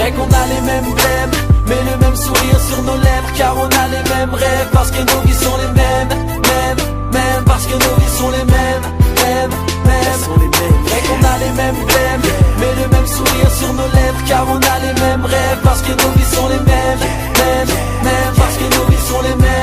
Vrai qu'on a les mêmes blèmes, mais le même sourire sur nos lèvres, car on a les mêmes rêves, parce que nos vies sont les mêmes, même, parce que nos vies sont les mêmes, Vrai qu'on a les mêmes blèmes, mais le même sourire sur nos lèvres, car on a les mêmes rêves, parce que nos vies sont les mêmes, parce que nos vies sont les mêmes,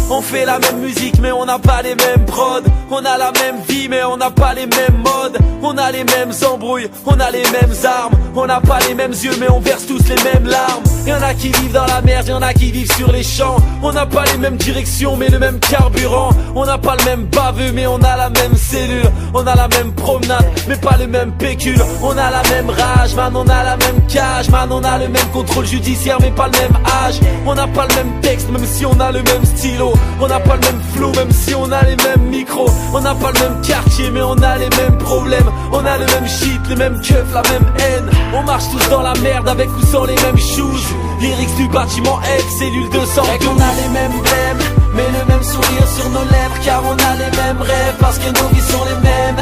On fait la même musique mais on n'a pas les mêmes prods. On a la même vie mais on n'a pas les mêmes modes. On a les mêmes embrouilles, on a les mêmes armes. On n'a pas les mêmes yeux mais on verse tous les mêmes larmes. Y'en a qui vivent dans la merde, y'en a qui vivent sur les champs. On n'a pas les mêmes directions mais le même carburant. On n'a pas le même baveux mais on a la même cellule. On a la même promenade mais pas le même pécule. On a la même rage, man, on a la même cage. Man, on a le même contrôle judiciaire mais pas le même âge. On n'a pas le même texte même si on a le même stylo. On n'a pas le même flow même si on a les mêmes micros. On n'a pas le même quartier mais on a les mêmes problèmes. On a le même shit, les mêmes keufs, la même haine. On marche tous dans la merde avec ou sans les mêmes shoes. Lyrics du bâtiment F, cellule 200. Vrai qu'on a les mêmes blèmes, mais le même sourire sur nos lèvres, car on a les mêmes rêves, parce que nos vies sont les mêmes,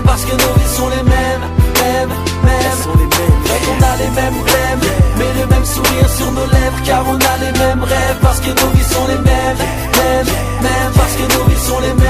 parce que nos vies sont les mêmes, Vrai qu'on a les mêmes blèmes, mais le même sourire sur nos lèvres, car on a les mêmes rêves, parce que nos vies sont les mêmes, parce que nos vies sont les mêmes,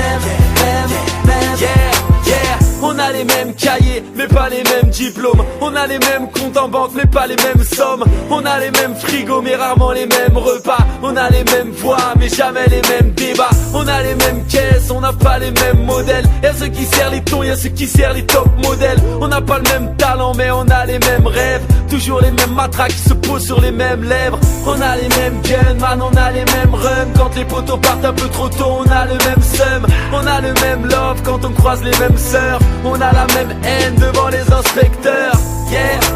On a les mêmes cahiers, mais pas les mêmes diplômes. On a les mêmes comptes en banque, mais pas les mêmes sommes. On a les mêmes frigos, mais rarement les mêmes repas. On a les mêmes voix, mais jamais les mêmes débats. On a les mêmes caisses, on n'a pas les mêmes modèles. Y'a ceux qui serrent les tons, y'a ceux qui serrent les top modèles. On n'a pas le même talent, mais on a les mêmes rêves. Toujours les mêmes matraques qui se posent sur les mêmes lèvres. On a les mêmes guns, man, on a les mêmes rums. Quand les potos partent un peu trop tôt, on a le même seum. On a le même love quand on croise les mêmes sœurs. On a la même haine devant les inspecteurs.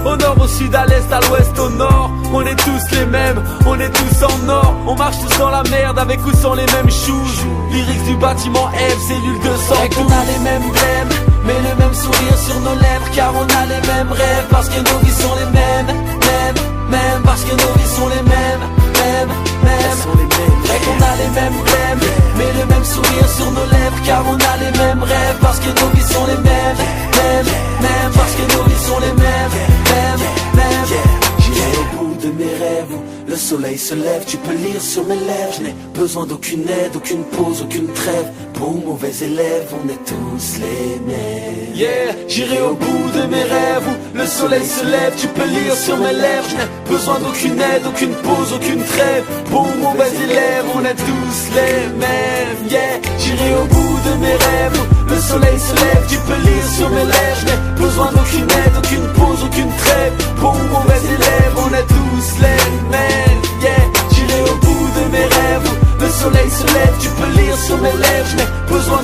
Au nord, au sud, à l'est, à l'ouest, au nord. On est tous les mêmes, on est tous en or. On marche tous dans la merde avec ou sans les mêmes shoes. Lyrics du bâtiment F, cellule 200. Vrai qu'on a les mêmes blèmes, mais le même sourire sur nos lèvres, car on a les mêmes rêves, parce que nos vies sont les mêmes, parce que nos vies sont les mêmes, Vrai qu'on a les mêmes blèmes, mais le même sourire sur nos lèvres, car on a les mêmes rêves, parce que nos vies sont les mêmes, parce que nos vies sont les mêmes, J'irai au bout de mes rêves où le soleil se lève, tu peux lire sur mes lèvres. Je n'ai besoin d'aucune aide, aucune pause, aucune trêve. Bon ou mauvais élève, on est tous les mêmes. J'irai au bout de mes rêves où le soleil se lève, tu peux lire sur mes lèvres. Je n'ai besoin d'aucune aide, aucune pause, aucune trêve. Bon ou mauvais élève, on est tous les mêmes. J'irai au bout de mes rêves où le soleil se lève, tu peux lire sur mes lèvres. Je n'ai besoin d'aucune aide, aucune pause, aucune trêve. Bon ou mauvais élève, on est tous les mêmes. J'irai au bout de mes rêves où le soleil se lève, tu peux lire sur mes lèvres. Je n'ai besoin